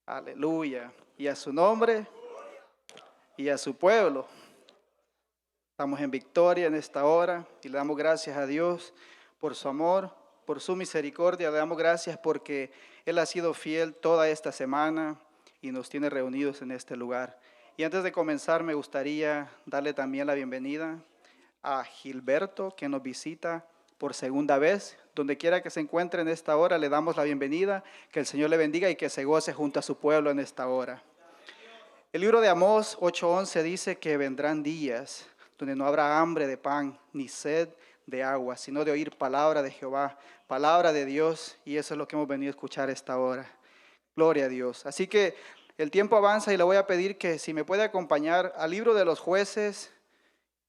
Aleluya. Y a su nombre y a su pueblo. Estamos en victoria en esta hora y le damos gracias a Dios por su amor, por su misericordia. Le damos gracias porque Él ha sido fiel toda esta semana y nos tiene reunidos en este lugar. Y antes de comenzar me gustaría darle también la bienvenida a Gilberto, que nos visita por segunda vez. Donde quiera que se encuentre en esta hora, le damos la bienvenida. Que el Señor le bendiga y que se goce junto a su pueblo en esta hora. El libro de Amós 8:11 dice que vendrán días donde no habrá hambre de pan ni sed de agua, sino de oír palabra de Jehová, palabra de Dios, y eso es lo que hemos venido a escuchar esta hora. Gloria a Dios. Así que el tiempo avanza y le voy a pedir que si me puede acompañar al libro de los Jueces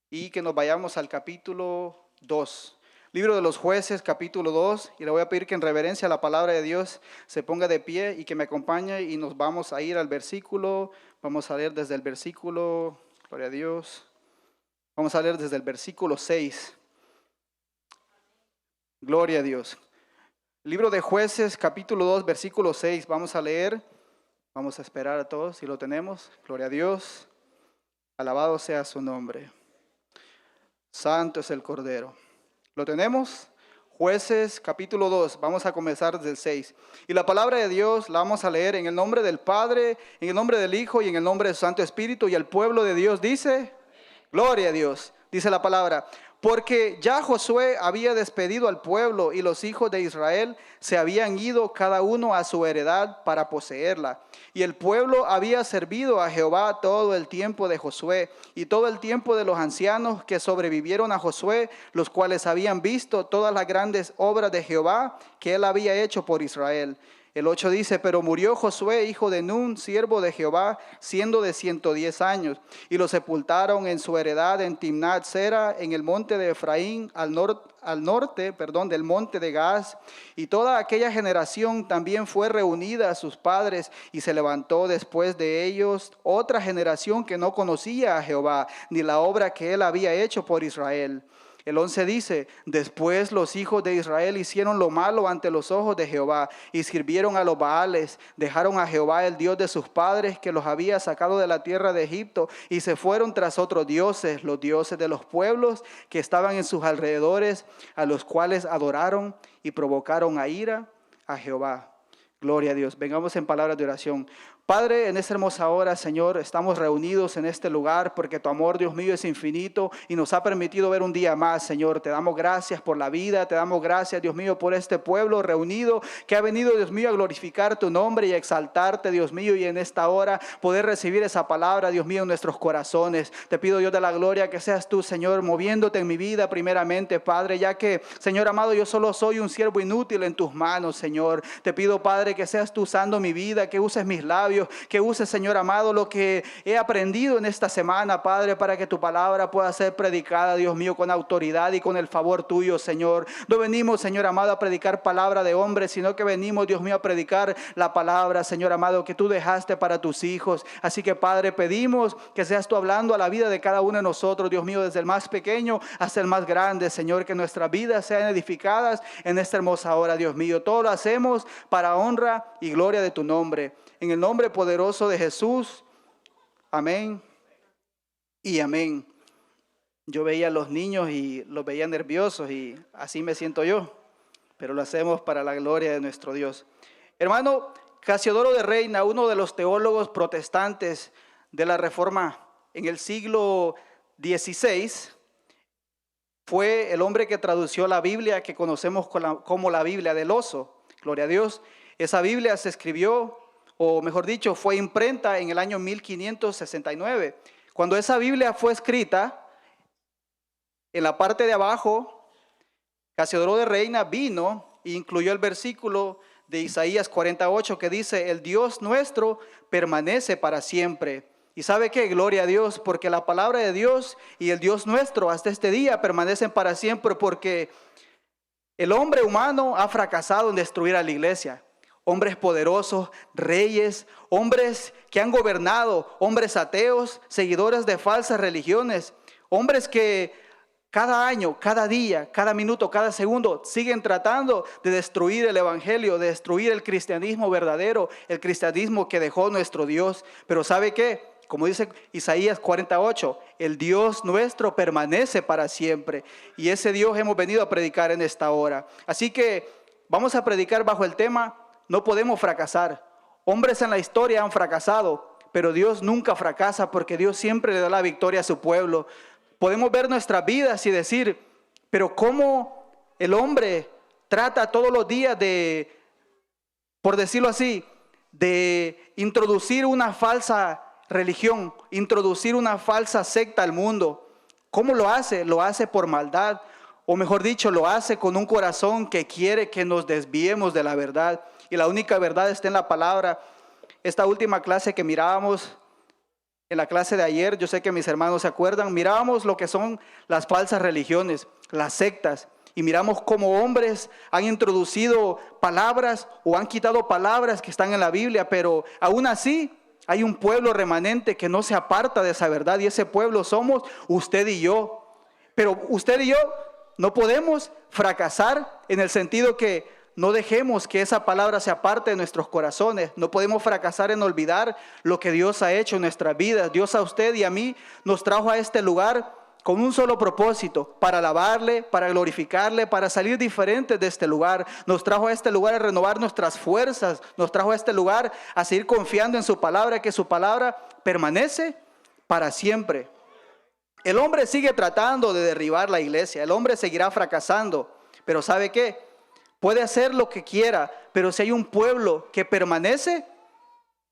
y que nos vayamos al capítulo 2. Libro de los Jueces, capítulo 2, y le voy a pedir que en reverencia a la palabra de Dios se ponga de pie y que me acompañe, y nos vamos a ir al versículo. Vamos a leer desde el versículo, gloria a Dios, vamos a leer desde el versículo 6. Gloria a Dios. Libro de Jueces, capítulo 2, versículo 6, vamos a leer. Vamos a esperar a todos, si lo tenemos. Gloria a Dios. Alabado sea su nombre. Santo es el Cordero. ¿Lo tenemos? Jueces capítulo 2, vamos a comenzar desde el 6. Y la palabra de Dios la vamos a leer en el nombre del Padre, en el nombre del Hijo y en el nombre del Santo Espíritu. Y el pueblo de Dios dice, gloria a Dios. Dice la palabra, porque ya Josué había despedido al pueblo y los hijos de Israel se habían ido cada uno a su heredad para poseerla. Y el pueblo había servido a Jehová todo el tiempo de Josué y todo el tiempo de los ancianos que sobrevivieron a Josué, los cuales habían visto todas las grandes obras de Jehová que él había hecho por Israel. El 8 dice, pero murió Josué, hijo de Nun, siervo de Jehová, siendo de 110 años. Y lo sepultaron en su heredad en Timnat Sera, en el monte de Efraín, al norte del monte de Gaz. Y toda aquella generación también fue reunida a sus padres, y se levantó después de ellos otra generación que no conocía a Jehová, ni la obra que él había hecho por Israel. El 11 dice, después los hijos de Israel hicieron lo malo ante los ojos de Jehová y sirvieron a los Baales, dejaron a Jehová el Dios de sus padres que los había sacado de la tierra de Egipto y se fueron tras otros dioses, los dioses de los pueblos que estaban en sus alrededores, a los cuales adoraron y provocaron a ira a Jehová. Gloria a Dios. Vengamos en palabras de oración. Padre, en esta hermosa hora, Señor, estamos reunidos en este lugar porque tu amor, Dios mío, es infinito y nos ha permitido ver un día más, Señor. Te damos gracias por la vida, te damos gracias, Dios mío, por este pueblo reunido que ha venido, Dios mío, a glorificar tu nombre y a exaltarte, Dios mío, y en esta hora poder recibir esa palabra, Dios mío, en nuestros corazones. Te pido, Dios de la gloria, que seas tú, Señor, moviéndote en mi vida primeramente, Padre, ya que, Señor amado, yo solo soy un siervo inútil en tus manos, Señor. Te pido, Padre, que seas tú usando mi vida, que uses mis labios, que uses, Señor amado, lo que he aprendido en esta semana, Padre, para que tu palabra pueda ser predicada, Dios mío, con autoridad y con el favor tuyo, Señor. No venimos, Señor amado, a predicar palabra de hombre, sino que venimos, Dios mío, a predicar la palabra, Señor amado, que tú dejaste para tus hijos. Así que, Padre, pedimos que seas tú hablando a la vida de cada uno de nosotros, Dios mío, desde el más pequeño hasta el más grande, Señor, que nuestras vidas sean edificadas en esta hermosa hora, Dios mío. Todo lo hacemos para honra y gloria de tu nombre. En el nombre poderoso de Jesús, amén y amén. Yo veía a los niños y los veía nerviosos y así me siento yo, pero lo hacemos para la gloria de nuestro Dios. Hermano, Casiodoro de Reina, uno de los teólogos protestantes de la Reforma en el siglo XVI, fue el hombre que tradució la Biblia que conocemos como la Biblia del oso. Gloria a Dios. Esa Biblia se escribió, o mejor dicho, fue imprenta en el año 1569. Cuando esa Biblia fue escrita, en la parte de abajo, Casiodoro de Reina vino e incluyó el versículo de Isaías 48 que dice, el Dios nuestro permanece para siempre. ¿Y sabe qué? Gloria a Dios, porque la palabra de Dios y el Dios nuestro hasta este día permanecen para siempre, porque el hombre humano ha fracasado en destruir a la iglesia. Hombres poderosos, reyes, hombres que han gobernado, hombres ateos, seguidores de falsas religiones, hombres que cada año, cada día, cada minuto, cada segundo, siguen tratando de destruir el evangelio, de destruir el cristianismo verdadero, el cristianismo que dejó nuestro Dios. Pero ¿sabe qué? Como dice Isaías 48, el Dios nuestro permanece para siempre. Y ese Dios hemos venido a predicar en esta hora. Así que vamos a predicar bajo el tema, no podemos fracasar. Hombres en la historia han fracasado, pero Dios nunca fracasa porque Dios siempre le da la victoria a su pueblo. Podemos ver nuestras vidas y decir, pero ¿cómo el hombre trata todos los días de, por decirlo así, de introducir una falsa religión, introducir una falsa secta al mundo? ¿Cómo lo hace? Lo hace por maldad, o mejor dicho, lo hace con un corazón que quiere que nos desviemos de la verdad. Y la única verdad está en la palabra. Esta última clase que mirábamos, en la clase de ayer, yo sé que mis hermanos se acuerdan, mirábamos lo que son las falsas religiones, las sectas, y miramos cómo hombres han introducido palabras o han quitado palabras que están en la Biblia, pero aún así hay un pueblo remanente que no se aparta de esa verdad, y ese pueblo somos usted y yo. Pero usted y yo no podemos fracasar en el sentido que no dejemos que esa palabra se aparte de nuestros corazones. No podemos fracasar en olvidar lo que Dios ha hecho en nuestras vidas. Dios a usted y a mí nos trajo a este lugar con un solo propósito, para alabarle, para glorificarle, para salir diferentes de este lugar. Nos trajo a este lugar a renovar nuestras fuerzas. Nos trajo a este lugar a seguir confiando en su palabra, que su palabra permanece para siempre. El hombre sigue tratando de derribar la iglesia. El hombre seguirá fracasando. Pero ¿sabe qué? Puede hacer lo que quiera, pero si hay un pueblo que permanece,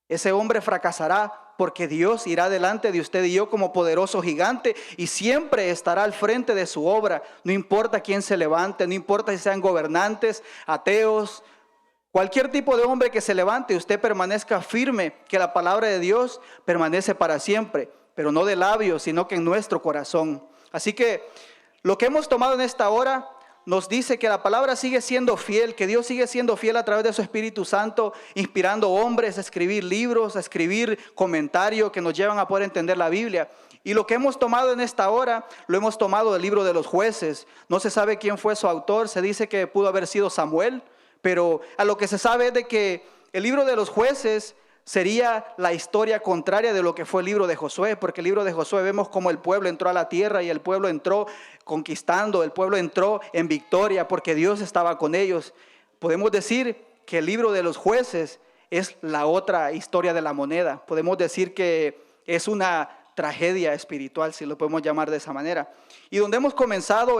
ese hombre fracasará, porque Dios irá delante de usted y yo como poderoso gigante y siempre estará al frente de su obra. No importa quién se levante, no importa si sean gobernantes, ateos, cualquier tipo de hombre que se levante, usted permanezca firme, que la palabra de Dios permanece para siempre, pero no de labios, sino que en nuestro corazón. Así que lo que hemos tomado en esta hora nos dice que la palabra sigue siendo fiel, que Dios sigue siendo fiel a través de su Espíritu Santo, inspirando hombres a escribir libros, a escribir comentarios que nos llevan a poder entender la Biblia. Y lo que hemos tomado en esta hora, lo hemos tomado del libro de los jueces. No se sabe quién fue su autor, se dice que pudo haber sido Samuel, pero a lo que se sabe es de que el libro de los jueces sería la historia contraria de lo que fue el libro de Josué, porque el libro de Josué vemos cómo el pueblo entró a la tierra y el pueblo entró conquistando, el pueblo entró en victoria porque Dios estaba con ellos. Podemos decir que el libro de los jueces es la otra historia de la moneda. Podemos decir que es una tragedia espiritual, si lo podemos llamar de esa manera. Y donde hemos comenzado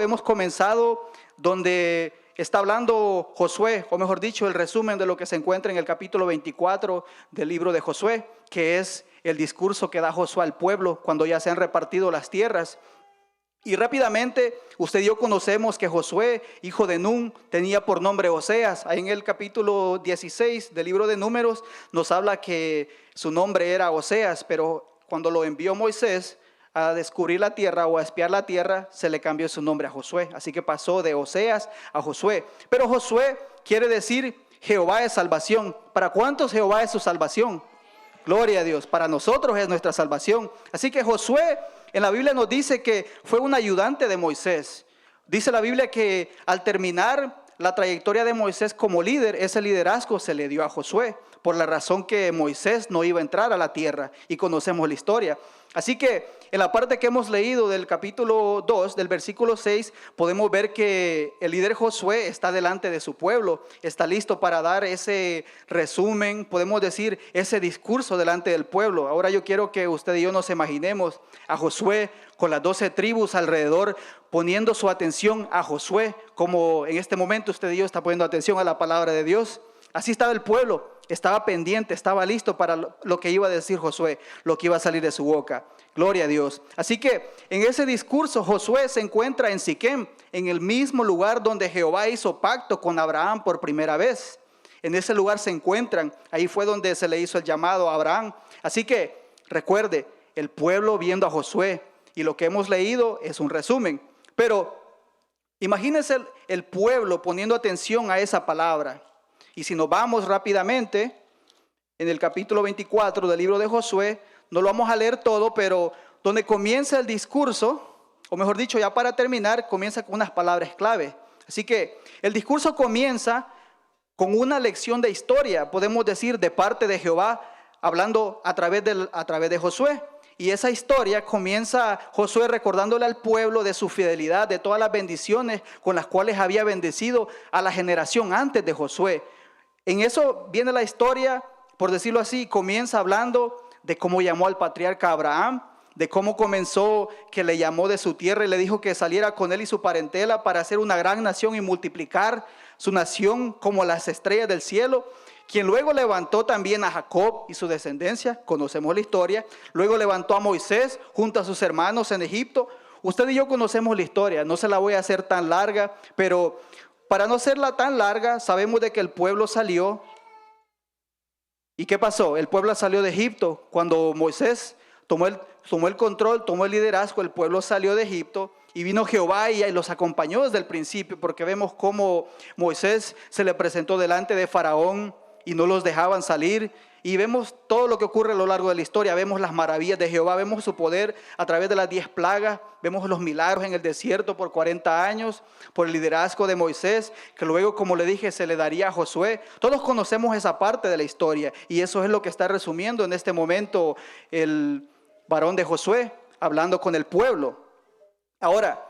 donde está hablando Josué, o mejor dicho, el resumen de lo que se encuentra en el capítulo 24 del libro de Josué, que es el discurso que da Josué al pueblo cuando ya se han repartido las tierras. Y rápidamente, usted y yo conocemos que Josué, hijo de Nun, tenía por nombre Oseas. Ahí en el capítulo 16 del libro de Números nos habla que su nombre era Oseas, pero cuando lo envió Moisés a descubrir la tierra o a espiar la tierra, se le cambió su nombre a Josué. Así que pasó de Oseas a Josué. Pero Josué quiere decir Jehová es salvación. ¿Para cuántos Jehová es su salvación? Gloria a Dios. Para nosotros es nuestra salvación. Así que Josué en la Biblia nos dice que fue un ayudante de Moisés. Dice la Biblia que al terminar la trayectoria de Moisés como líder, ese liderazgo se le dio a Josué, por la razón que Moisés no iba a entrar a la tierra, y conocemos la historia. Así que en la parte que hemos leído del capítulo 2, del versículo 6, podemos ver que el líder Josué está delante de su pueblo, está listo para dar ese resumen, podemos decir, ese discurso delante del pueblo. Ahora yo quiero que usted y yo nos imaginemos a Josué con las 12 tribus alrededor, poniendo su atención a Josué, como en este momento usted y yo está poniendo atención a la palabra de Dios. Así estaba el pueblo, estaba pendiente, estaba listo para lo que iba a decir Josué, lo que iba a salir de su boca. Gloria a Dios. Así que en ese discurso Josué se encuentra en Siquem, en el mismo lugar donde Jehová hizo pacto con Abraham por primera vez. En ese lugar se encuentran, ahí fue donde se le hizo el llamado a Abraham. Así que recuerde, el pueblo viendo a Josué, y lo que hemos leído es un resumen. Pero imagínense el pueblo poniendo atención a esa palabra. Y si nos vamos rápidamente, en el capítulo 24 del libro de Josué, no lo vamos a leer todo, pero donde comienza el discurso, o mejor dicho, ya para terminar, comienza con unas palabras clave. Así que el discurso comienza con una lección de historia, podemos decir, de parte de Jehová, hablando a través de Josué. Y esa historia comienza Josué recordándole al pueblo de su fidelidad, de todas las bendiciones con las cuales había bendecido a la generación antes de Josué. En eso viene la historia, por decirlo así, comienza hablando de cómo llamó al patriarca Abraham, de cómo comenzó que le llamó de su tierra y le dijo que saliera con él y su parentela para hacer una gran nación y multiplicar su nación como las estrellas del cielo. Quien luego levantó también a Jacob y su descendencia, conocemos la historia. Luego levantó a Moisés junto a sus hermanos en Egipto. Usted y yo conocemos la historia, no se la voy a hacer tan larga, pero para no hacerla tan larga, sabemos de que el pueblo salió. ¿Y qué pasó? El pueblo salió de Egipto. Cuando Moisés tomó el control, tomó el liderazgo, el pueblo salió de Egipto. Y vino Jehová y los acompañó desde el principio, porque vemos cómo Moisés se le presentó delante de Faraón y no los dejaban salir. Y vemos todo lo que ocurre a lo largo de la historia. Vemos las maravillas de Jehová, vemos su poder a través de las 10 plagas. Vemos los milagros en el desierto por 40 años, por el liderazgo de Moisés, que luego, como le dije, se le daría a Josué. Todos conocemos esa parte de la historia y eso es lo que está resumiendo en este momento el varón de Josué, hablando con el pueblo. Ahora,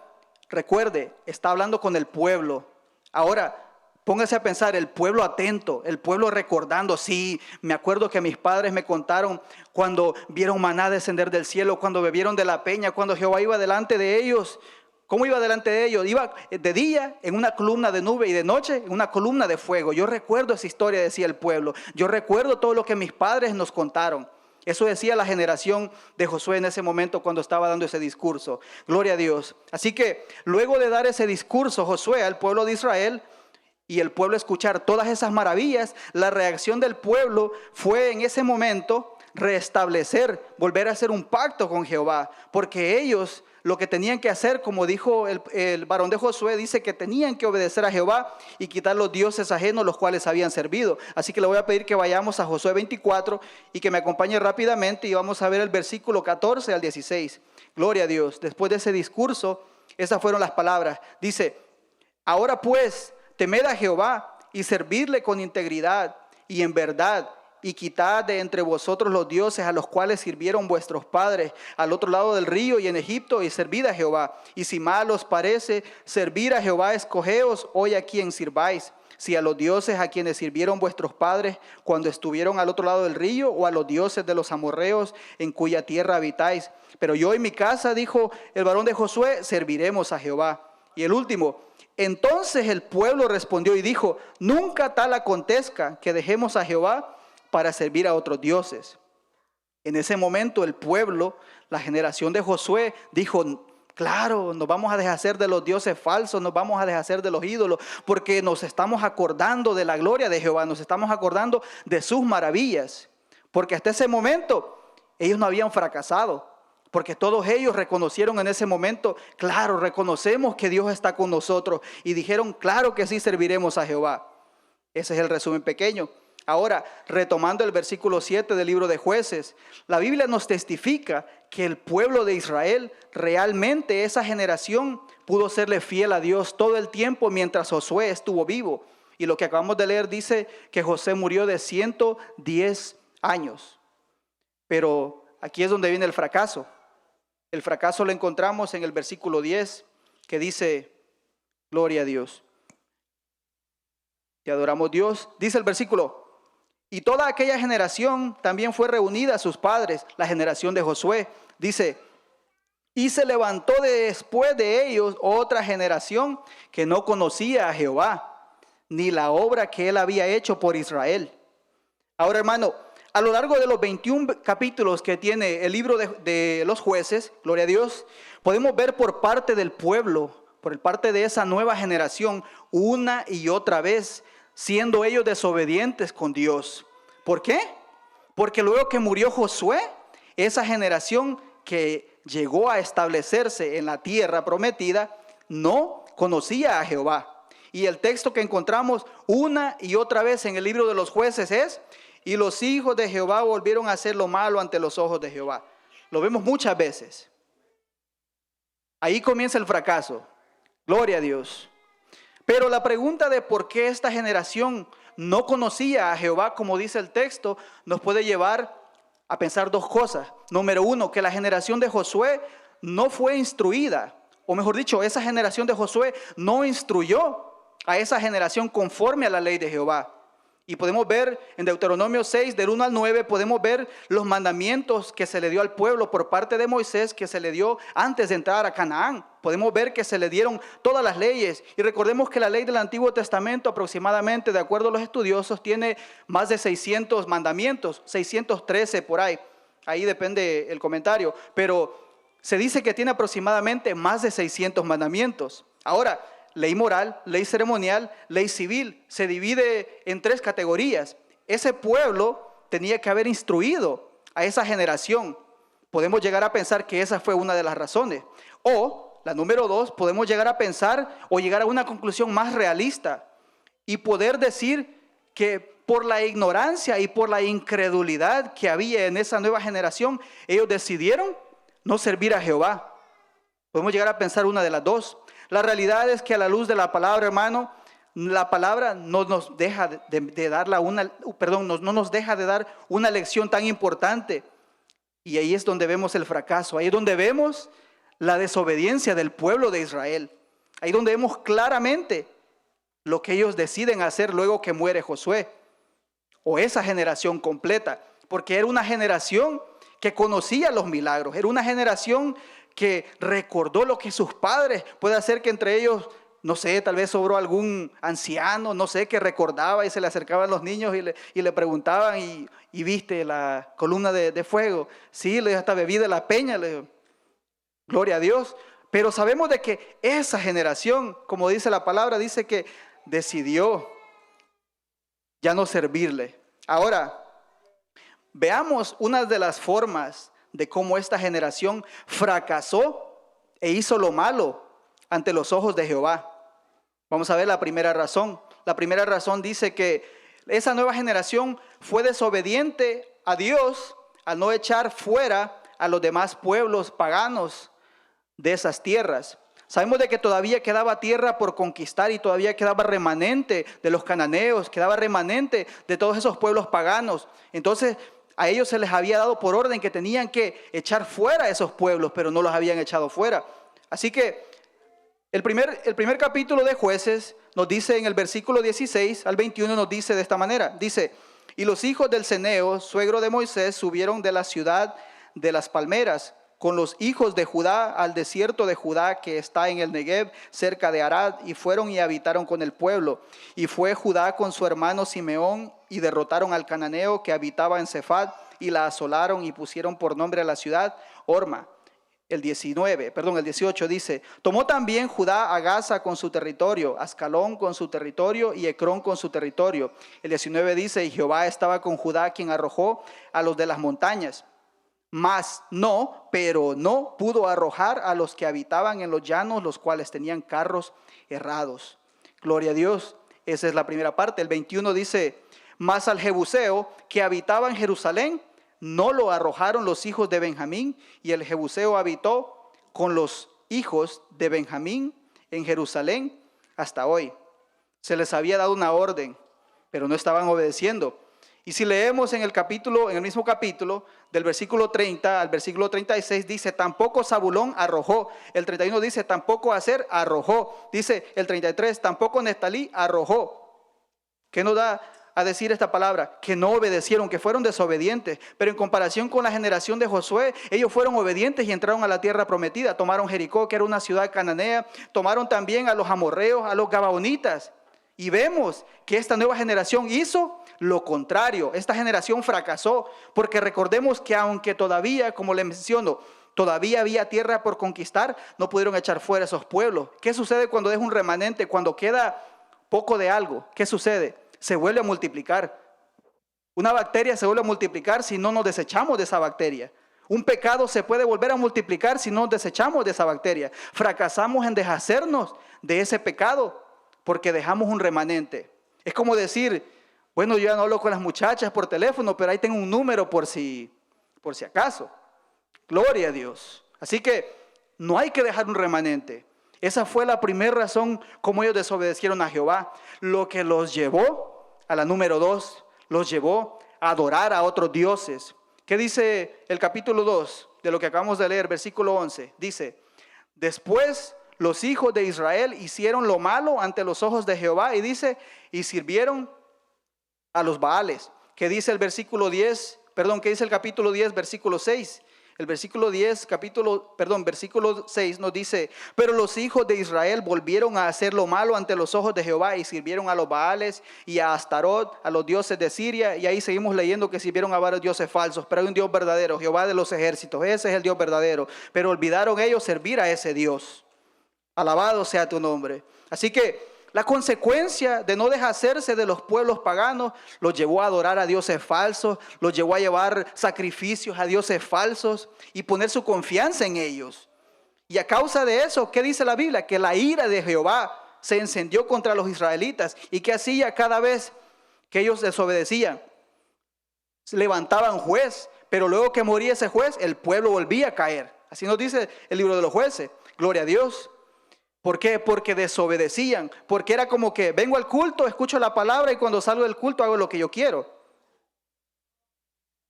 recuerde, está hablando con el pueblo. Ahora, póngase a pensar, el pueblo atento, el pueblo recordando. Sí, me acuerdo que mis padres me contaron cuando vieron maná descender del cielo, cuando bebieron de la peña, cuando Jehová iba delante de ellos. ¿Cómo iba delante de ellos? Iba de día en una columna de nube y de noche en una columna de fuego. Yo recuerdo esa historia, decía el pueblo. Yo recuerdo todo lo que mis padres nos contaron. Eso decía la generación de Josué en ese momento cuando estaba dando ese discurso. Gloria a Dios. Así que luego de dar ese discurso Josué al pueblo de Israel y el pueblo escuchar todas esas maravillas, la reacción del pueblo fue en ese momento restablecer, volver a hacer un pacto con Jehová. Porque ellos lo que tenían que hacer, como dijo el varón de Josué, dice que tenían que obedecer a Jehová y quitar los dioses ajenos los cuales habían servido. Así que le voy a pedir que vayamos a Josué 24 y que me acompañe rápidamente y vamos a ver el versículo 14 al 16. Gloria a Dios. Después de ese discurso, esas fueron las palabras. Dice, ahora pues, temed a Jehová y servidle con integridad y en verdad, y quitad de entre vosotros los dioses a los cuales sirvieron vuestros padres al otro lado del río y en Egipto, y servid a Jehová. Y si mal os parece servir a Jehová, escogeos hoy a quien sirváis, si a los dioses a quienes sirvieron vuestros padres cuando estuvieron al otro lado del río, o a los dioses de los amorreos en cuya tierra habitáis. Pero yo y mi casa, dijo el varón de Josué, serviremos a Jehová. Y el último, entonces el pueblo respondió y dijo, nunca tal acontezca que dejemos a Jehová para servir a otros dioses. En ese momento el pueblo, la generación de Josué, dijo, claro, nos vamos a deshacer de los dioses falsos, nos vamos a deshacer de los ídolos, porque nos estamos acordando de la gloria de Jehová, nos estamos acordando de sus maravillas, porque hasta ese momento ellos no habían fracasado, porque todos ellos reconocieron en ese momento, claro, reconocemos que Dios está con nosotros, y dijeron, claro que sí serviremos a Jehová. Ese es el resumen pequeño. Ahora, retomando el versículo 7 del libro de Jueces, la Biblia nos testifica que el pueblo de Israel, realmente esa generación, pudo serle fiel a Dios todo el tiempo mientras Josué estuvo vivo. Y lo que acabamos de leer dice que José murió de 110 años. Pero aquí es donde viene el fracaso. El fracaso lo encontramos en el versículo 10, que dice, gloria a Dios. Te adoramos Dios. Dice el versículo, y toda aquella generación también fue reunida a sus padres, la generación de Josué. Dice, y se levantó después de ellos otra generación que no conocía a Jehová, ni la obra que él había hecho por Israel. Ahora, hermano, a lo largo de los 21 capítulos que tiene el libro de los jueces, gloria a Dios, podemos ver por parte del pueblo, por parte de esa nueva generación, una y otra vez, siendo ellos desobedientes con Dios. ¿Por qué? Porque luego que murió Josué, esa generación que llegó a establecerse en la tierra prometida, no conocía a Jehová. Y el texto que encontramos una y otra vez en el libro de los jueces es, y los hijos de Jehová volvieron a hacer lo malo ante los ojos de Jehová. Lo vemos muchas veces. Ahí comienza el fracaso. Gloria a Dios. Pero la pregunta de por qué esta generación no conocía a Jehová, como dice el texto, nos puede llevar a pensar dos cosas. Número uno, que la generación de Josué no fue instruida, o mejor dicho, esa generación de Josué no instruyó a esa generación conforme a la ley de Jehová. Y podemos ver en Deuteronomio 6, del 1 al 9, podemos ver los mandamientos que se le dio al pueblo por parte de Moisés, que se le dio antes de entrar a Canaán. Podemos ver que se le dieron todas las leyes. Y recordemos que la ley del Antiguo Testamento aproximadamente, de acuerdo a los estudiosos, tiene más de 600 mandamientos, 613 por ahí. Ahí depende el comentario. Pero se dice que tiene aproximadamente más de 600 mandamientos. Ahora, ley moral, ley ceremonial, ley civil, se divide en tres categorías. Ese pueblo tenía que haber instruido a esa generación. Podemos llegar a pensar que esa fue una de las razones. O, la número dos, podemos llegar a pensar o llegar a una conclusión más realista y poder decir que por la ignorancia y por la incredulidad que había en esa nueva generación, ellos decidieron no servir a Jehová. Podemos llegar a pensar una de las dos. La realidad es que a la luz de la palabra, hermano, la palabra no nos deja no nos deja de dar una lección tan importante. Y ahí es donde vemos el fracaso, ahí es donde vemos la desobediencia del pueblo de Israel. Ahí es donde vemos claramente lo que ellos deciden hacer luego que muere Josué, o esa generación completa, porque era una generación que conocía los milagros, era una generación que recordó lo que sus padres, puede hacer que entre ellos, no sé, tal vez sobró algún anciano, no sé, que recordaba y se le acercaban los niños y le preguntaban, y viste la columna de fuego, sí, le hasta bebí de la peña, le dijo, gloria a Dios. Pero sabemos de que esa generación, como dice la palabra, dice que decidió ya no servirle. Ahora, veamos una de las formas de cómo esta generación fracasó e hizo lo malo ante los ojos de Jehová. Vamos a ver la primera razón. La primera razón dice que esa nueva generación fue desobediente a Dios al no echar fuera a los demás pueblos paganos de esas tierras. Sabemos de que todavía quedaba tierra por conquistar y todavía quedaba remanente de los cananeos, quedaba remanente de todos esos pueblos paganos. Entonces, a ellos se les había dado por orden que tenían que echar fuera a esos pueblos, pero no los habían echado fuera. Así que el primer capítulo de Jueces nos dice en el versículo 16 al 21, nos dice de esta manera. Dice, y los hijos del Ceneo, suegro de Moisés, subieron de la ciudad de las palmeras con los hijos de Judá al desierto de Judá que está en el Negev cerca de Arad, y fueron y habitaron con el pueblo. Y fue Judá con su hermano Simeón y derrotaron al cananeo que habitaba en Cefat y la asolaron y pusieron por nombre a la ciudad Orma. El 18 dice, tomó también Judá a Gaza con su territorio, Ascalón con su territorio y Ecrón con su territorio. El 19 dice, y Jehová estaba con Judá, quien arrojó a los de las montañas. Pero no pudo arrojar a los que habitaban en los llanos, los cuales tenían carros errados. Gloria a Dios. Esa es la primera parte. El 21 dice, mas al Jebuseo que habitaba en Jerusalén, no lo arrojaron los hijos de Benjamín, y el Jebuseo habitó con los hijos de Benjamín en Jerusalén hasta hoy. Se les había dado una orden, pero no estaban obedeciendo. Y si leemos en el mismo capítulo, del versículo 30 al versículo 36, dice, tampoco Zabulón arrojó. El 31 dice, tampoco Aser arrojó. Dice el 33, tampoco Neftalí arrojó. ¿Qué nos da a decir esta palabra? Que no obedecieron, que fueron desobedientes. Pero en comparación con la generación de Josué, ellos fueron obedientes y entraron a la tierra prometida. Tomaron Jericó, que era una ciudad cananea. Tomaron también a los amorreos, a los gabaonitas. Y vemos que esta nueva generación hizo lo contrario. Esta generación fracasó, porque recordemos que aunque todavía, como le menciono, todavía había tierra por conquistar, no pudieron echar fuera esos pueblos. ¿Qué sucede cuando es un remanente? Cuando queda poco de algo, ¿qué sucede? Se vuelve a multiplicar. Una bacteria se vuelve a multiplicar si no nos desechamos de esa bacteria. Un pecado se puede volver a multiplicar si no nos desechamos de esa bacteria. Fracasamos en deshacernos de ese pecado porque dejamos un remanente. Es como decir, bueno, yo ya no hablo con las muchachas por teléfono, pero ahí tengo un número por si acaso. Gloria a Dios. Así que no hay que dejar un remanente. Esa fue la primera razón como ellos desobedecieron a Jehová. Lo que los llevó a la número 2, los llevó a adorar a otros dioses. ¿Qué dice el capítulo 2 de lo que acabamos de leer, versículo 11? Dice, después los hijos de Israel hicieron lo malo ante los ojos de Jehová y dice, y sirvieron a los Baales. ¿Qué dice el versículo 10? ¿Qué dice el capítulo 10, versículo 6? El versículo 10, versículo 6 nos dice, pero los hijos de Israel volvieron a hacer lo malo ante los ojos de Jehová y sirvieron a los Baales y a Astarot, a los dioses de Siria. Y ahí seguimos leyendo que sirvieron a varios dioses falsos, pero hay un Dios verdadero, Jehová de los ejércitos, ese es el Dios verdadero. Pero olvidaron ellos servir a ese Dios. Alabado sea tu nombre. Así que la consecuencia de no deshacerse de los pueblos paganos los llevó a adorar a dioses falsos, los llevó a llevar sacrificios a dioses falsos y poner su confianza en ellos. Y a causa de eso, ¿qué dice la Biblia? Que la ira de Jehová se encendió contra los israelitas. ¿Y qué hacía cada vez que ellos desobedecían? Se levantaban juez, pero luego que moría ese juez, el pueblo volvía a caer. Así nos dice el libro de los jueces. Gloria a Dios. ¿Por qué? Porque desobedecían, porque era como que vengo al culto, escucho la palabra y cuando salgo del culto hago lo que yo quiero.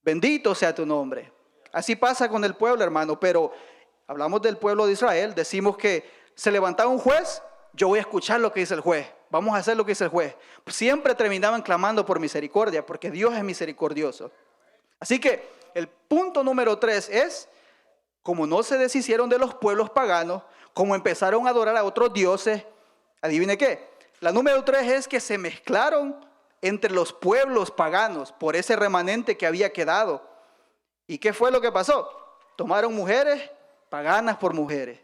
Bendito sea tu nombre. Así pasa con el pueblo, hermano, pero hablamos del pueblo de Israel, decimos que se levantaba un juez, yo voy a escuchar lo que dice el juez, vamos a hacer lo que dice el juez. Siempre terminaban clamando por misericordia, porque Dios es misericordioso. Así que el punto número 3 es, como no se deshicieron de los pueblos paganos, como empezaron a adorar a otros dioses, adivine qué. La número 3 es que se mezclaron entre los pueblos paganos por ese remanente que había quedado. ¿Y qué fue lo que pasó? Tomaron mujeres paganas por mujeres.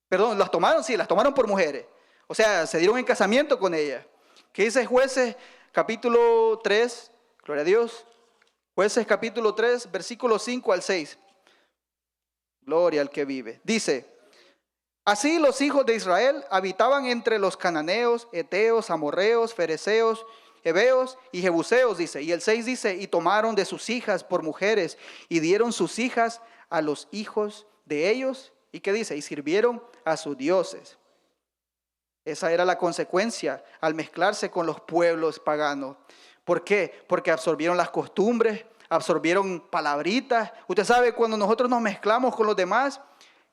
Perdón, las tomaron por mujeres. O sea, se dieron en casamiento con ellas. ¿Qué dice Jueces capítulo 3? Gloria a Dios. Jueces capítulo 3, versículos 5 al 6. Gloria al que vive. Dice, así los hijos de Israel habitaban entre los cananeos, eteos, amorreos, fereceos, heveos y jebuseos, dice. Y el 6 dice, y tomaron de sus hijas por mujeres y dieron sus hijas a los hijos de ellos. ¿Y qué dice? Y sirvieron a sus dioses. Esa era la consecuencia al mezclarse con los pueblos paganos. ¿Por qué? Porque absorbieron las costumbres, absorbieron palabritas. Usted sabe, cuando nosotros nos mezclamos con los demás,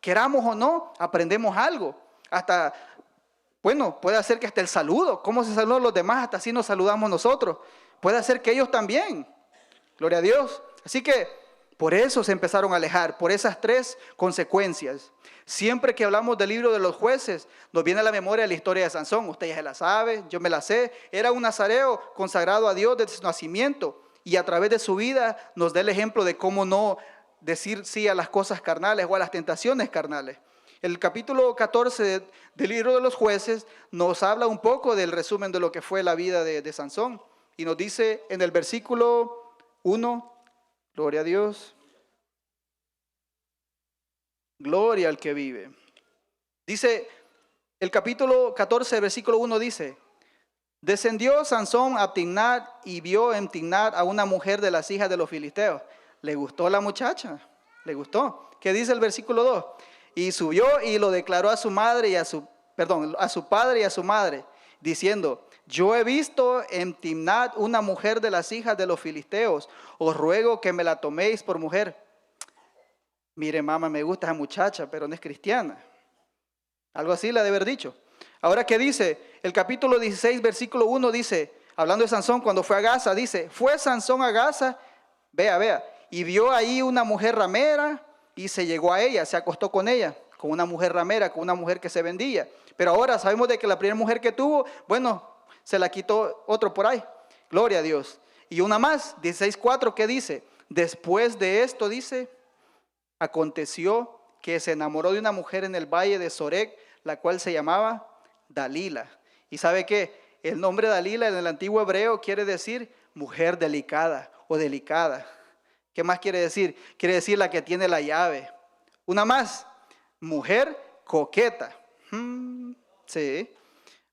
queramos o no, aprendemos algo. Hasta, bueno, puede ser que hasta el saludo, cómo se saludan los demás, hasta así nos saludamos nosotros. Puede ser que ellos también. Gloria a Dios. Así que por eso se empezaron a alejar, por esas 3 consecuencias. Siempre que hablamos del libro de los jueces, nos viene a la memoria la historia de Sansón. Usted ya se la sabe, yo me la sé. Era un nazareo consagrado a Dios desde su nacimiento. Y a través de su vida nos da el ejemplo de cómo no decir sí a las cosas carnales o a las tentaciones carnales. El capítulo 14 del libro de los jueces nos habla un poco del resumen de lo que fue la vida de Sansón. Y nos dice en el versículo 1, gloria a Dios, gloria al que vive. Dice el capítulo 14, versículo 1 dice, descendió Sansón a Timnat y vio en Timnat a una mujer de las hijas de los filisteos. ¿Le gustó la muchacha? ¿Le gustó? ¿Qué dice el versículo 2? Y subió y lo declaró a su madre y a su padre y a su madre, diciendo, yo he visto en Timnat una mujer de las hijas de los filisteos, os ruego que me la toméis por mujer. Mire, mamá, me gusta esa muchacha, pero no es cristiana. Algo así le ha de haber dicho. Ahora, ¿qué dice? El capítulo 16, versículo 1 dice, hablando de Sansón cuando fue a Gaza, dice, fue Sansón a Gaza, vea, y vio ahí una mujer ramera y se llegó a ella, se acostó con ella, con una mujer ramera, con una mujer que se vendía. Pero ahora sabemos de que la primera mujer que tuvo, bueno, se la quitó otro por ahí. Gloria a Dios. Y una más, 16:4, ¿qué dice? Después de esto, dice, aconteció que se enamoró de una mujer en el valle de Sorek, la cual se llamaba Dalila. ¿Y sabe qué? El nombre Dalila en el antiguo hebreo quiere decir mujer delicada o delicada. ¿Qué más quiere decir? Quiere decir la que tiene la llave. Una más, mujer coqueta. Sí.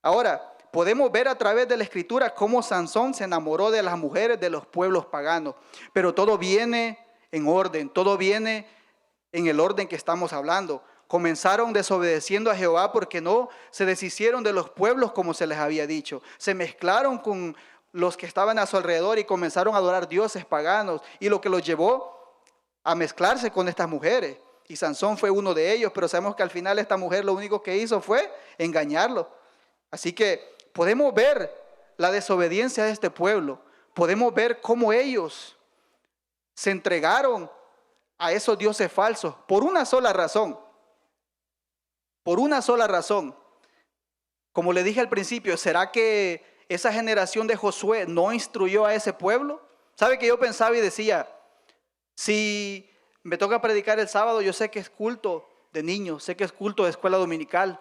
Ahora, podemos ver a través de la escritura cómo Sansón se enamoró de las mujeres de los pueblos paganos. Pero todo viene en orden, todo viene en el orden que estamos hablando. Comenzaron desobedeciendo a Jehová porque no se deshicieron de los pueblos como se les había dicho. Se mezclaron con los que estaban a su alrededor y comenzaron a adorar dioses paganos. Y lo que los llevó a mezclarse con estas mujeres. Y Sansón fue uno de ellos, pero sabemos que al final esta mujer lo único que hizo fue engañarlo. Así que podemos ver la desobediencia de este pueblo. Podemos ver cómo ellos se entregaron a esos dioses falsos por una sola razón. Por una sola razón. Como le dije al principio, ¿será que esa generación de Josué no instruyó a ese pueblo? ¿Sabe que yo pensaba y decía, si me toca predicar el sábado, yo sé que es culto de niños, sé que es culto de escuela dominical?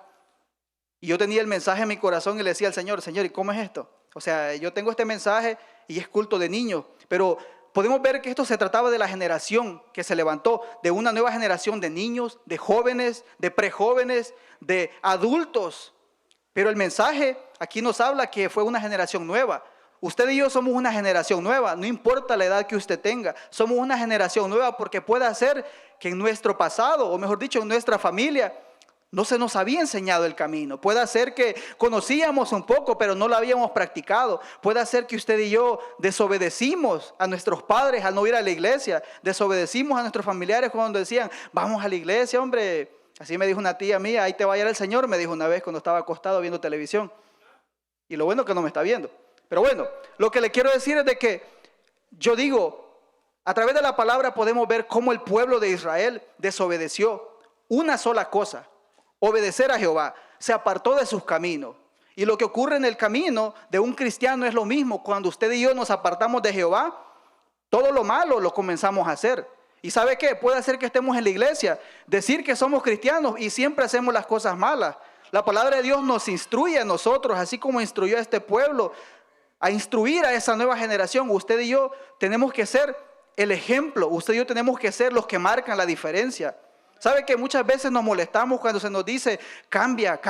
Y yo tenía el mensaje en mi corazón y le decía al Señor, Señor, ¿y cómo es esto? O sea, yo tengo este mensaje y es culto de niños, pero podemos ver que esto se trataba de la generación que se levantó, de una nueva generación de niños, de jóvenes, de prejóvenes, de adultos. Pero el mensaje aquí nos habla que fue una generación nueva. Usted y yo somos una generación nueva, no importa la edad que usted tenga, somos una generación nueva porque puede ser que en nuestro pasado, o mejor dicho, en nuestra familia, no se nos había enseñado el camino. Puede ser que conocíamos un poco, pero no lo habíamos practicado. Puede ser que usted y yo desobedecimos a nuestros padres al no ir a la iglesia. Desobedecimos a nuestros familiares cuando decían, vamos a la iglesia, hombre. Así me dijo una tía mía, ahí te va a ir el Señor, me dijo una vez cuando estaba acostado viendo televisión. Y lo bueno es que no me está viendo. Pero bueno, lo que le quiero decir es de que yo digo, a través de la palabra podemos ver cómo el pueblo de Israel desobedeció una sola cosa. Obedecer a Jehová, se apartó de sus caminos. Y lo que ocurre en el camino de un cristiano es lo mismo. Cuando usted y yo nos apartamos de Jehová, todo lo malo lo comenzamos a hacer. ¿Y sabe qué? Puede ser que estemos en la iglesia, decir que somos cristianos y siempre hacemos las cosas malas. La palabra de Dios nos instruye a nosotros, así como instruyó a este pueblo, a instruir a esa nueva generación. Usted y yo tenemos que ser el ejemplo. Usted y yo tenemos que ser los que marcan la diferencia. ¿Sabe que muchas veces nos molestamos cuando se nos dice, cambia,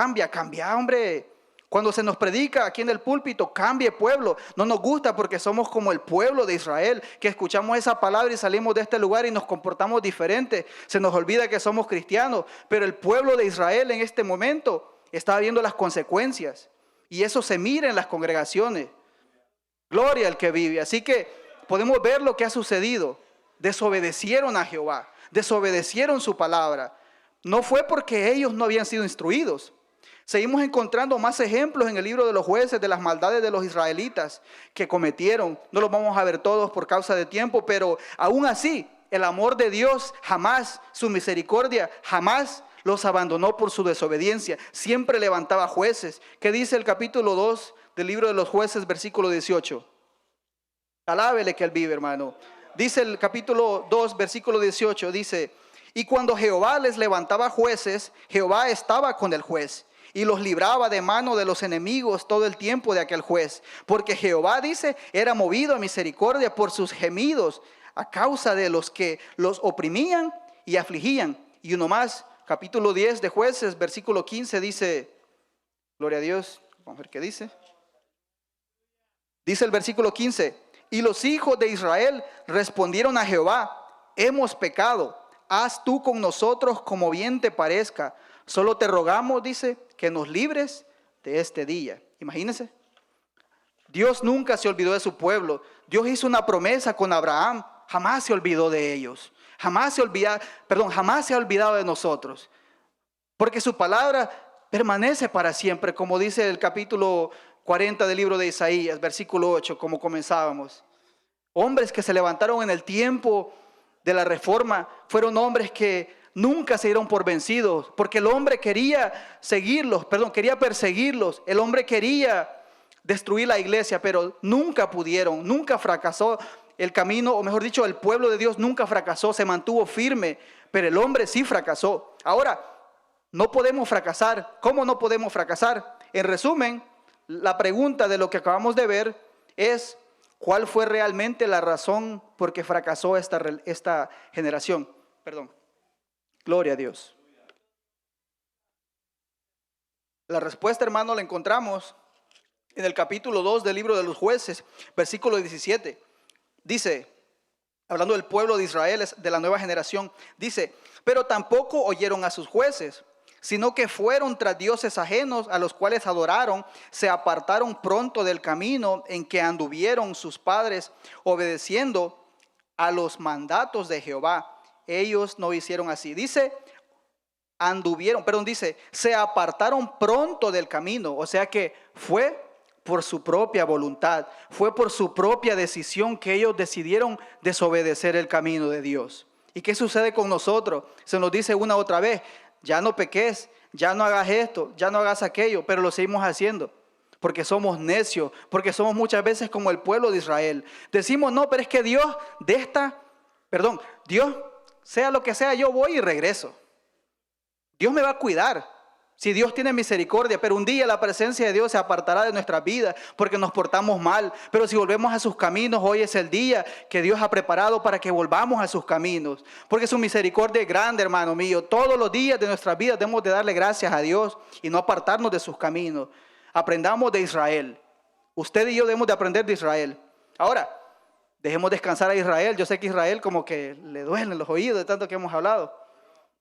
hombre? Cuando se nos predica aquí en el púlpito, cambie pueblo. No nos gusta porque somos como el pueblo de Israel, que escuchamos esa palabra y salimos de este lugar y nos comportamos diferente. Se nos olvida que somos cristianos, pero el pueblo de Israel en este momento está viendo las consecuencias. Y eso se mira en las congregaciones. Gloria al que vive. Así que podemos ver lo que ha sucedido. Desobedecieron a Jehová. Desobedecieron su palabra. No fue porque ellos no habían sido instruidos. Seguimos encontrando más ejemplos en el libro de los jueces de las maldades de los israelitas que cometieron. No los vamos a ver todos por causa de tiempo, pero aún así el amor de Dios jamás, su misericordia jamás los abandonó por su desobediencia. Siempre levantaba jueces. ¿Qué dice el capítulo 2 del libro de los jueces, versículo 18? Alábele que él vive, hermano. Dice el capítulo 2, versículo 18, dice, y cuando Jehová les levantaba jueces, Jehová estaba con el juez y los libraba de mano de los enemigos todo el tiempo de aquel juez. Porque Jehová, dice, era movido a misericordia por sus gemidos a causa de los que los oprimían y afligían. Y uno más, capítulo 10 de jueces, versículo 15, dice, gloria a Dios, vamos a ver qué dice. Dice el versículo 15, y los hijos de Israel respondieron a Jehová, hemos pecado, haz tú con nosotros como bien te parezca. Solo te rogamos, dice, que nos libres de este día. Imagínense. Dios nunca se olvidó de su pueblo. Dios hizo una promesa con Abraham. Jamás se olvidó de ellos. Jamás se ha olvidado de nosotros. Porque su palabra permanece para siempre, como dice el capítulo 40 del libro de Isaías, versículo 8, como comenzábamos. Hombres que se levantaron en el tiempo de la reforma fueron hombres que nunca se dieron por vencidos, porque el hombre quería quería perseguirlos, el hombre quería destruir la iglesia, pero nunca pudieron, nunca fracasó el camino, o mejor dicho, el pueblo de Dios nunca fracasó, se mantuvo firme, pero el hombre sí fracasó. Ahora, no podemos fracasar. ¿Cómo no podemos fracasar? En resumen, la pregunta de lo que acabamos de ver es, ¿cuál fue realmente la razón por que fracasó esta generación? Gloria a Dios. La respuesta, hermano, la encontramos en el capítulo 2 del libro de los jueces, versículo 17. Dice, hablando del pueblo de Israel, de la nueva generación, dice, pero tampoco oyeron a sus jueces, sino que fueron tras dioses ajenos a los cuales adoraron, se apartaron pronto del camino en que anduvieron sus padres, obedeciendo a los mandatos de Jehová. Ellos no hicieron así. Dice, dice, se apartaron pronto del camino. O sea que fue por su propia voluntad, fue por su propia decisión que ellos decidieron desobedecer el camino de Dios. ¿Y qué sucede con nosotros? Se nos dice una otra vez, ya no peques, ya no hagas esto, ya no hagas aquello, pero lo seguimos haciendo. Porque somos necios, porque somos muchas veces como el pueblo de Israel. Decimos, no, pero es que Dios Dios, sea lo que sea, yo voy y regreso. Dios me va a cuidar. Si Dios tiene misericordia, pero un día la presencia de Dios se apartará de nuestras vidas porque nos portamos mal. Pero si volvemos a sus caminos, hoy es el día que Dios ha preparado para que volvamos a sus caminos. Porque su misericordia es grande, hermano mío. Todos los días de nuestras vidas debemos de darle gracias a Dios y no apartarnos de sus caminos. Aprendamos de Israel. Usted y yo debemos de aprender de Israel. Ahora, dejemos descansar a Israel. Yo sé que Israel como que le duelen los oídos de tanto que hemos hablado.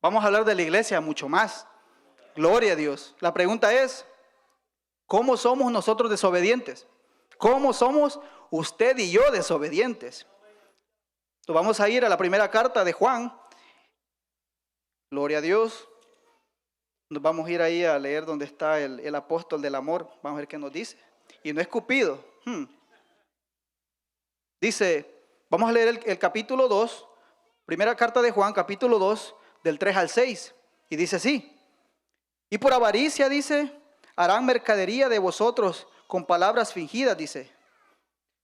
Vamos a hablar de la iglesia mucho más. Gloria a Dios. La pregunta es, ¿cómo somos nosotros desobedientes? ¿Cómo somos usted y yo desobedientes? Entonces vamos a ir a la primera carta de Juan. Gloria a Dios. Nos vamos a ir ahí a leer donde está el apóstol del amor. Vamos a ver qué nos dice. Y no es Cupido. Dice, vamos a leer el capítulo 2, primera carta de Juan, capítulo 2, del 3 al 6. Y dice así. Y por avaricia, dice, harán mercadería de vosotros con palabras fingidas, dice.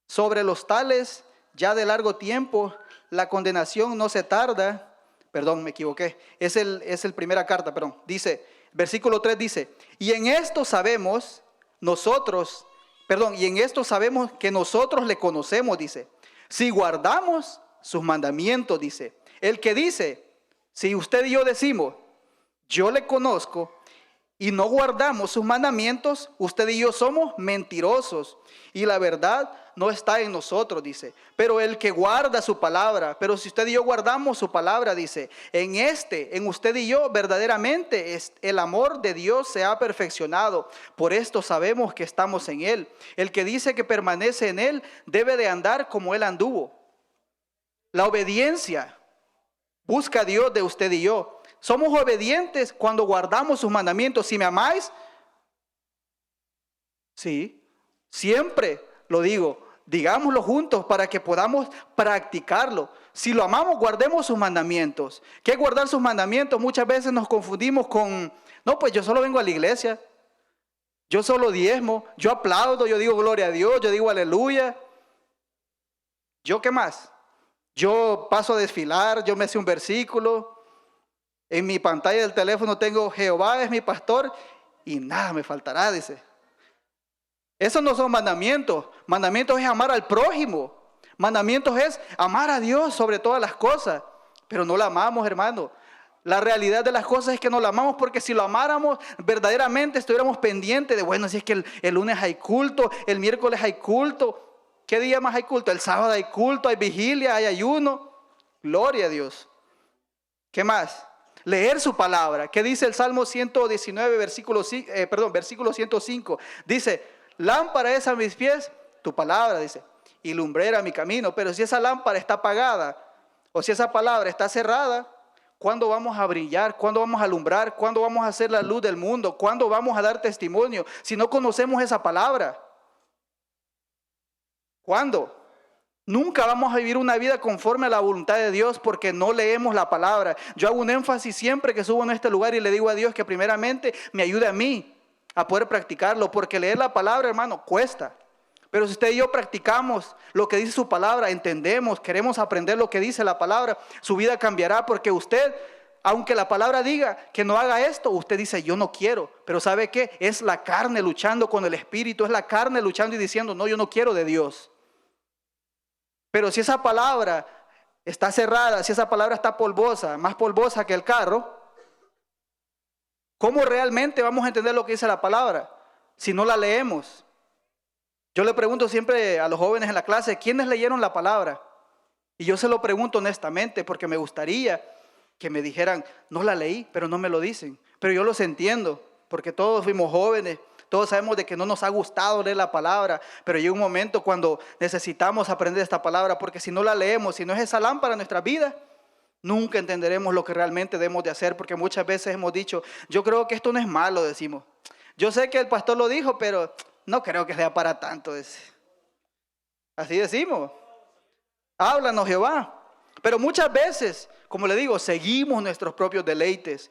Sobre los tales, ya de largo tiempo, la condenación no se tarda. Perdón, me equivoqué. Es el primera carta, perdón. Dice, versículo 3 dice, y en esto sabemos que nosotros le conocemos, dice. Si guardamos sus mandamientos, dice. El que dice, si usted y yo decimos, yo le conozco, y no guardamos sus mandamientos, usted y yo somos mentirosos y la verdad no está en nosotros, dice. Pero el que guarda su palabra, pero si usted y yo guardamos su palabra, dice, en usted y yo verdaderamente el amor de Dios se ha perfeccionado. Por esto sabemos que estamos en Él. El que dice que permanece en Él debe de andar como Él anduvo. La obediencia busca a Dios de usted y yo. Somos obedientes cuando guardamos sus mandamientos. Si me amáis, sí, siempre lo digo, digámoslo juntos para que podamos practicarlo. Si lo amamos, guardemos sus mandamientos. ¿Qué es guardar sus mandamientos? Muchas veces nos confundimos con, no, pues yo solo vengo a la iglesia, yo solo diezmo, yo aplaudo, yo digo gloria a Dios, yo digo aleluya. ¿Yo qué más? Yo paso a desfilar, yo me sé un versículo. En mi pantalla del teléfono tengo Jehová es mi pastor y nada me faltará, dice. Esos no son mandamientos. Mandamientos es amar al prójimo. Mandamientos es amar a Dios sobre todas las cosas. Pero no lo amamos, hermano. La realidad de las cosas es que no lo amamos porque si lo amáramos, verdaderamente estuviéramos pendientes de, bueno, si es que el lunes hay culto, el miércoles hay culto. ¿Qué día más hay culto? El sábado hay culto, hay vigilia, hay ayuno. Gloria a Dios. ¿Qué más? Leer su palabra. ¿Qué dice el Salmo 119, versículo 105? Dice, lámpara es a mis pies, tu palabra, dice, y lumbrera mi camino. Pero si esa lámpara está apagada, o si esa palabra está cerrada, ¿cuándo vamos a brillar? ¿Cuándo vamos a alumbrar? ¿Cuándo vamos a ser la luz del mundo? ¿Cuándo vamos a dar testimonio? Si no conocemos esa palabra. ¿Cuándo? Nunca vamos a vivir una vida conforme a la voluntad de Dios porque no leemos la palabra. Yo hago un énfasis siempre que subo en este lugar y le digo a Dios que primeramente me ayude a mí a poder practicarlo, porque leer la palabra, hermano, cuesta. Pero si usted y yo practicamos lo que dice su palabra, entendemos, queremos aprender lo que dice la palabra, su vida cambiará porque usted, aunque la palabra diga que no haga esto, usted dice yo no quiero. Pero ¿sabe qué? Es la carne luchando con el espíritu, es la carne luchando y diciendo no, yo no quiero de Dios. Pero si esa palabra está cerrada, si esa palabra está polvosa, más polvosa que el carro, ¿cómo realmente vamos a entender lo que dice la palabra si no la leemos? Yo le pregunto siempre a los jóvenes en la clase, ¿quiénes leyeron la palabra? Y yo se lo pregunto honestamente porque me gustaría que me dijeran, no la leí, pero no me lo dicen. Pero yo los entiendo, porque todos fuimos jóvenes, todos sabemos de que no nos ha gustado leer la palabra, pero llega un momento cuando necesitamos aprender esta palabra, porque si no la leemos, si no es esa lámpara en nuestra vida, nunca entenderemos lo que realmente debemos de hacer, porque muchas veces hemos dicho, yo creo que esto no es malo, decimos. Yo sé que el pastor lo dijo, pero no creo que sea para tanto. Así decimos. Háblanos, Jehová. Pero muchas veces, como le digo, seguimos nuestros propios deleites.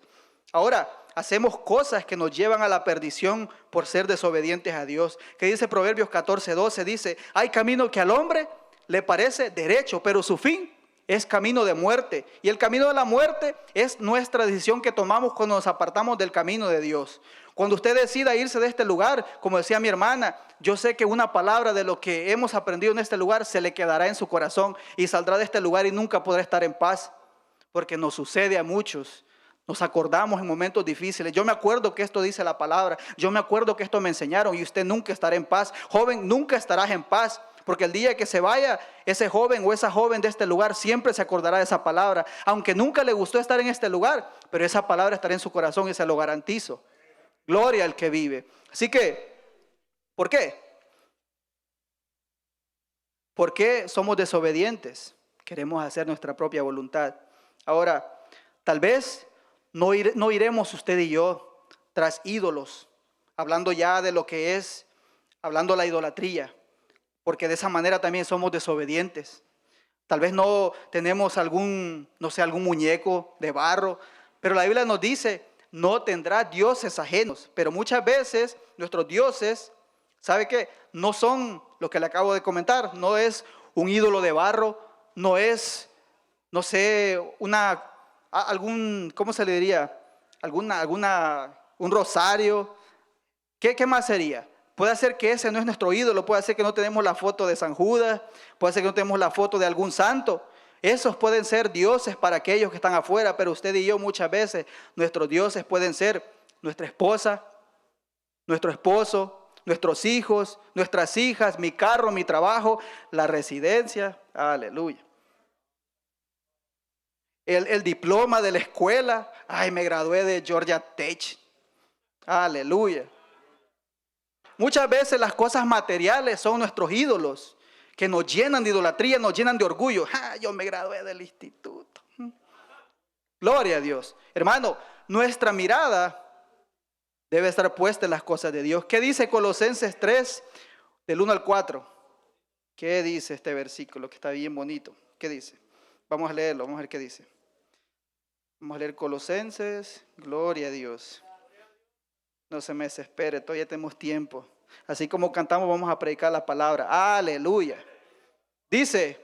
Ahora, hacemos cosas que nos llevan a la perdición por ser desobedientes a Dios. Que dice Proverbios 14:12, dice, hay camino que al hombre le parece derecho, pero su fin es camino de muerte. Y el camino de la muerte es nuestra decisión que tomamos cuando nos apartamos del camino de Dios. Cuando usted decida irse de este lugar, como decía mi hermana, yo sé que una palabra de lo que hemos aprendido en este lugar se le quedará en su corazón y saldrá de este lugar y nunca podrá estar en paz, porque nos sucede a muchos. Nos acordamos en momentos difíciles. Yo me acuerdo que esto dice la palabra. Yo me acuerdo que esto me enseñaron y usted nunca estará en paz. Joven, nunca estarás en paz. Porque el día que se vaya ese joven o esa joven de este lugar siempre se acordará de esa palabra. Aunque nunca le gustó estar en este lugar, pero esa palabra estará en su corazón y se lo garantizo. Gloria al que vive. Así que, ¿por qué? ¿Por qué somos desobedientes? Queremos hacer nuestra propia voluntad. Ahora, tal vez no iremos usted y yo tras ídolos, hablando ya de lo que es, hablando la idolatría, porque de esa manera también somos desobedientes. Tal vez no tenemos algún muñeco de barro, pero la Biblia nos dice, no tendrá dioses ajenos. Pero muchas veces nuestros dioses, ¿sabe qué? No son lo que le acabo de comentar, no es un ídolo de barro, no es, no sé, ¿cómo se le diría? Un rosario. ¿Qué más sería? Puede ser que ese no es nuestro ídolo, puede ser que no tenemos la foto de San Judas, puede ser que no tenemos la foto de algún santo. Esos pueden ser dioses para aquellos que están afuera, pero usted y yo muchas veces, nuestros dioses pueden ser nuestra esposa, nuestro esposo, nuestros hijos, nuestras hijas, mi carro, mi trabajo, la residencia, aleluya. El diploma de la escuela, ay, me gradué de Georgia Tech, aleluya. Muchas veces las cosas materiales son nuestros ídolos, que nos llenan de idolatría, nos llenan de orgullo. Yo me gradué del instituto. Gloria a Dios. Hermano, nuestra mirada debe estar puesta en las cosas de Dios. ¿Qué dice Colosenses 3, del 1 al 4? ¿Qué dice este versículo que está bien bonito? ¿Qué dice? Vamos a leerlo, vamos a ver qué dice. Vamos a leer Colosenses, gloria a Dios. No se me desespere, todavía tenemos tiempo. Así como cantamos, vamos a predicar la palabra. Aleluya. Dice,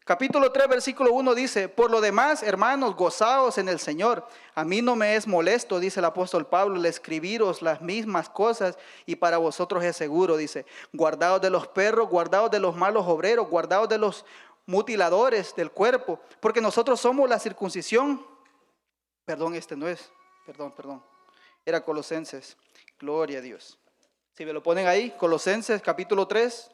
capítulo 3, versículo 1 dice, por lo demás, hermanos, gozaos en el Señor. A mí no me es molesto, dice el apóstol Pablo, el escribiros las mismas cosas y para vosotros es seguro, dice, guardaos de los perros, guardaos de los malos obreros, guardaos de los mutiladores del cuerpo, porque nosotros somos la circuncisión. Perdón, era Colosenses, gloria a Dios. Si me lo ponen ahí, Colosenses capítulo 3.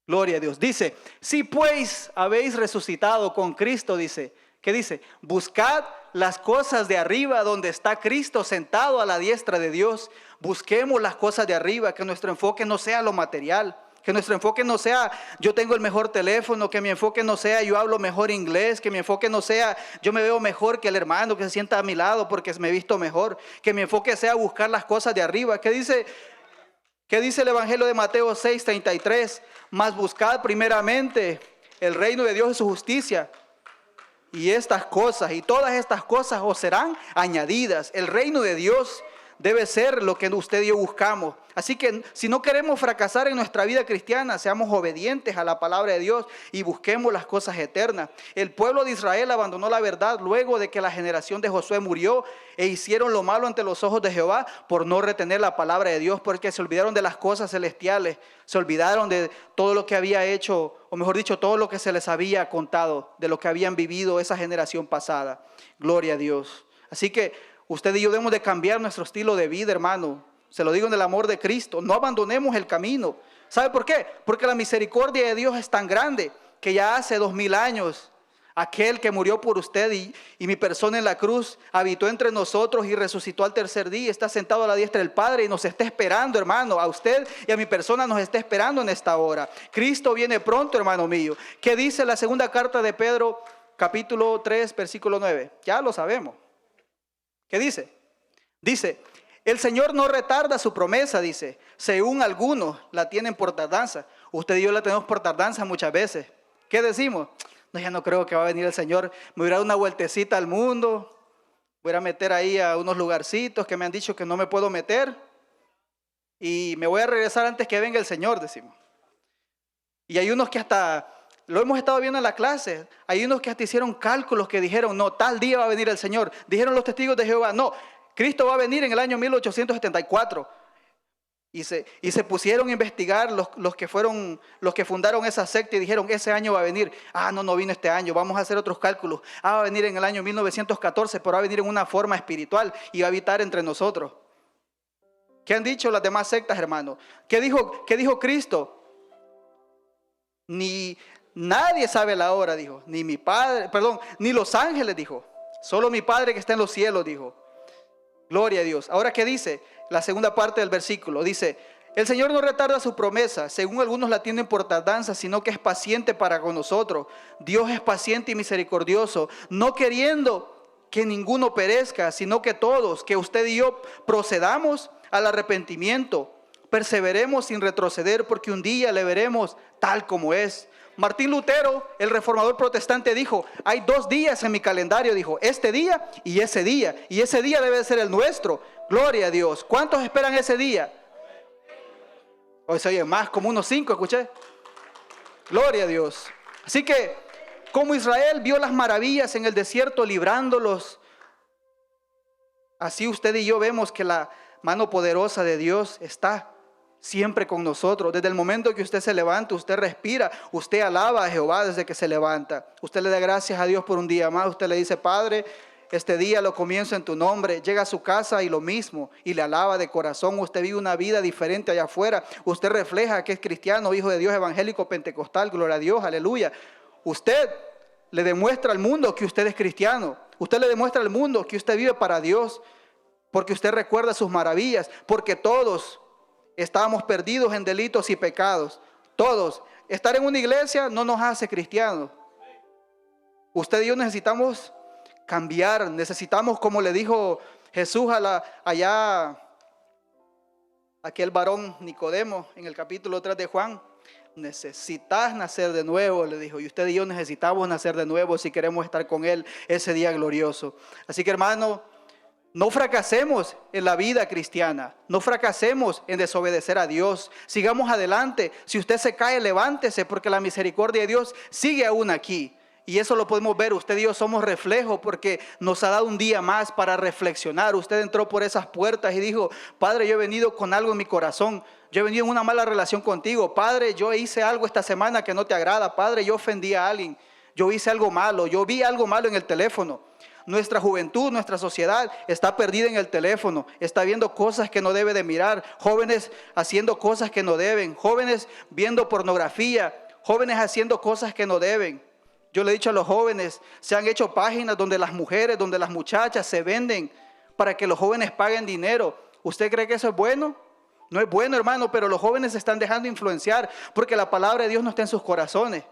Gloria a Dios. Dice, si pues habéis resucitado con Cristo, dice, ¿qué dice? Buscad las cosas de arriba donde está Cristo sentado a la diestra de Dios. Busquemos las cosas de arriba, que nuestro enfoque no sea lo material. Que nuestro enfoque no sea yo tengo el mejor teléfono, que mi enfoque no sea yo hablo mejor inglés, que mi enfoque no sea yo me veo mejor que el hermano que se sienta a mi lado porque me he visto mejor, que mi enfoque sea buscar las cosas de arriba. ¿Qué dice el Evangelio de Mateo 6:33? Mas buscad primeramente el reino de Dios y su justicia, y estas cosas y todas estas cosas os serán añadidas. El reino de Dios debe ser lo que usted y yo buscamos. Así que si no queremos fracasar en nuestra vida cristiana, seamos obedientes a la palabra de Dios y busquemos las cosas eternas. El pueblo de Israel abandonó la verdad luego de que la generación de Josué murió e hicieron lo malo ante los ojos de Jehová por no retener la palabra de Dios, porque se olvidaron de las cosas celestiales, se olvidaron de todo lo que había hecho, o mejor dicho, todo lo que se les había contado, de lo que habían vivido esa generación pasada. Gloria a Dios. Así que usted y yo debemos de cambiar nuestro estilo de vida, hermano. Se lo digo en el amor de Cristo. No abandonemos el camino. ¿Sabe por qué? Porque la misericordia de Dios es tan grande que ya hace 2000 años aquel que murió por usted y mi persona en la cruz habitó entre nosotros y resucitó al tercer día, está sentado a la diestra del Padre y nos está esperando, hermano. A usted y a mi persona nos está esperando en esta hora. Cristo viene pronto, hermano mío. ¿Qué dice la segunda carta de Pedro, capítulo 3, versículo 9? Ya lo sabemos. ¿Qué dice? Dice: el Señor no retarda su promesa, dice, según algunos la tienen por tardanza. Usted y yo la tenemos por tardanza muchas veces. ¿Qué decimos? No, ya no creo que va a venir el Señor. Me voy a dar una vueltecita al mundo. Voy a meter ahí a unos lugarcitos que me han dicho que no me puedo meter. Y me voy a regresar antes que venga el Señor, decimos. Y hay unos que hasta, lo hemos estado viendo en la clase, hay unos que hasta hicieron cálculos que dijeron, no, tal día va a venir el Señor. Dijeron los testigos de Jehová, no, Cristo va a venir en el año 1874. Y se pusieron a investigar los que fundaron esa secta y dijeron, ese año va a venir. No vino este año, vamos a hacer otros cálculos. Va a venir en el año 1914, pero va a venir en una forma espiritual y va a habitar entre nosotros. ¿Qué han dicho las demás sectas, hermano? ¿Qué dijo Cristo? Ni nadie sabe la hora, dijo. Ni los ángeles, dijo. Solo mi Padre que está en los cielos, dijo. Gloria a Dios. Ahora, ¿qué dice? La segunda parte del versículo dice: el Señor no retarda su promesa, según algunos la tienen por tardanza, sino que es paciente para con nosotros. Dios es paciente y misericordioso, no queriendo que ninguno perezca, sino que todos, que usted y yo procedamos al arrepentimiento. Perseveremos sin retroceder, porque un día le veremos tal como es. Martín Lutero, el reformador protestante, dijo: hay 2 días en mi calendario, dijo, este día y ese día debe ser el nuestro. Gloria a Dios. ¿Cuántos esperan ese día? Hoy se oye más, como unos 5, escuché. Gloria a Dios. Así que, como Israel vio las maravillas en el desierto librándolos, así usted y yo vemos que la mano poderosa de Dios está siempre con nosotros. Desde el momento que usted se levanta, usted respira, usted alaba a Jehová desde que se levanta. Usted le da gracias a Dios por un día más. Usted le dice: Padre, este día lo comienzo en tu nombre. Llega a su casa y lo mismo, y le alaba de corazón. Usted vive una vida diferente allá afuera. Usted refleja que es cristiano, hijo de Dios, evangélico, pentecostal. Gloria a Dios, aleluya. Usted le demuestra al mundo que usted es cristiano. Usted le demuestra al mundo que usted vive para Dios, porque usted recuerda sus maravillas, porque todos estábamos perdidos en delitos y pecados. Todos. Estar en una iglesia no nos hace cristianos. Usted y yo necesitamos cambiar. Necesitamos, como le dijo Jesús allá aquel varón Nicodemo en el capítulo 3 de Juan: necesitas nacer de nuevo, le dijo. Y usted y yo necesitamos nacer de nuevo si queremos estar con Él ese día glorioso. Así que, hermano, no fracasemos en la vida cristiana. No fracasemos en desobedecer a Dios. Sigamos adelante. Si usted se cae, levántese, porque la misericordia de Dios sigue aún aquí. Y eso lo podemos ver. Usted y yo somos reflejo, porque nos ha dado un día más para reflexionar. Usted entró por esas puertas y dijo: Padre, yo he venido con algo en mi corazón. Yo he venido en una mala relación contigo. Padre, yo hice algo esta semana que no te agrada. Padre, yo ofendí a alguien. Yo hice algo malo. Yo vi algo malo en el teléfono. Nuestra juventud, nuestra sociedad está perdida en el teléfono. Está viendo cosas que no debe de mirar. Jóvenes haciendo cosas que no deben. Jóvenes viendo pornografía. Jóvenes haciendo cosas que no deben. Yo le he dicho a los jóvenes, se han hecho páginas donde las mujeres, donde las muchachas se venden para que los jóvenes paguen dinero. ¿Usted cree que eso es bueno? No es bueno, hermano, pero los jóvenes se están dejando influenciar porque la palabra de Dios no está en sus corazones.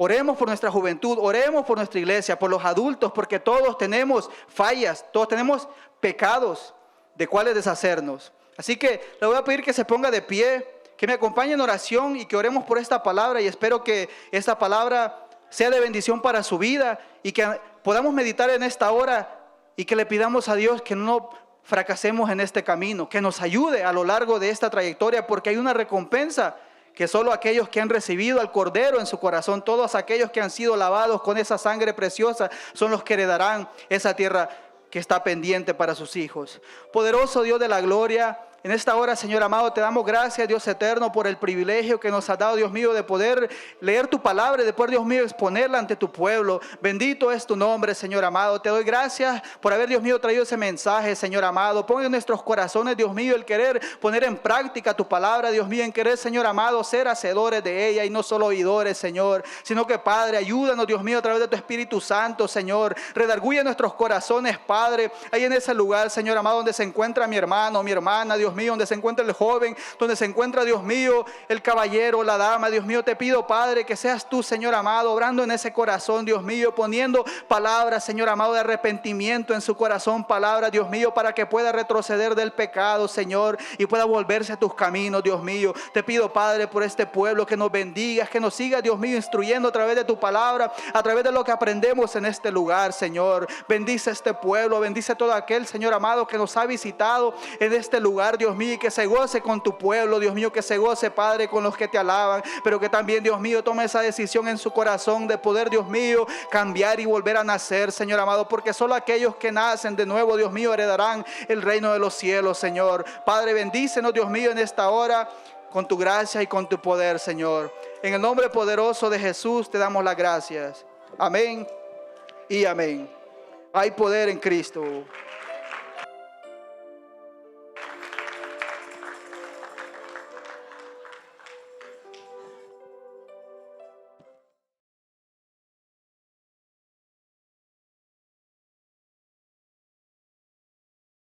Oremos por nuestra juventud, oremos por nuestra iglesia, por los adultos, porque todos tenemos fallas, todos tenemos pecados de cuales deshacernos. Así que le voy a pedir que se ponga de pie, que me acompañe en oración y que oremos por esta palabra, y espero que esta palabra sea de bendición para su vida y que podamos meditar en esta hora y que le pidamos a Dios que no fracasemos en este camino, que nos ayude a lo largo de esta trayectoria, porque hay una recompensa que solo aquellos que han recibido al Cordero en su corazón, todos aquellos que han sido lavados con esa sangre preciosa, son los que heredarán esa tierra que está pendiente para sus hijos. Poderoso Dios de la gloria, En esta hora, Señor amado, te damos gracias, Dios eterno, por el privilegio que nos has dado, Dios mío, de poder leer tu palabra y de poder, Dios mío, exponerla ante tu pueblo. Bendito es tu nombre, Señor amado. Te doy gracias por haber, Dios mío, traído ese mensaje, Señor amado. Pon en nuestros corazones, Dios mío, el querer poner en práctica tu palabra, Dios mío, en querer, Señor amado, ser hacedores de ella y no solo oidores, Señor, sino que, Padre, ayúdanos, Dios mío, a través de tu Espíritu Santo, Señor. Redarguye nuestros corazones, Padre, ahí en ese lugar, Señor amado, donde se encuentra mi hermano, mi hermana, Dios mío, donde se encuentra el joven, donde se encuentra, Dios mío, el caballero, la dama, Dios mío, te pido, Padre, que seas tú, Señor amado, obrando en ese corazón, Dios mío, poniendo palabras, Señor amado, de arrepentimiento en su corazón, palabras, Dios mío, para que pueda retroceder del pecado, Señor, y pueda volverse a tus caminos, Dios mío. Te pido, Padre, por este pueblo, que nos bendigas, que nos sigas, Dios mío, instruyendo a través de tu palabra, a través de lo que aprendemos en este lugar, Señor. Bendice este pueblo, bendice todo aquel, Señor amado, que nos ha visitado en este lugar, Dios mío, y que se goce con tu pueblo, Dios mío, que se goce, Padre, con los que te alaban, pero que también, Dios mío, tome esa decisión en su corazón de poder, Dios mío, cambiar y volver a nacer, Señor amado, porque solo aquellos que nacen de nuevo, Dios mío, heredarán el reino de los cielos, Señor. Padre, bendícenos, Dios mío, en esta hora con tu gracia y con tu poder, Señor. En el nombre poderoso de Jesús te damos las gracias. Amén y amén. Hay poder en Cristo.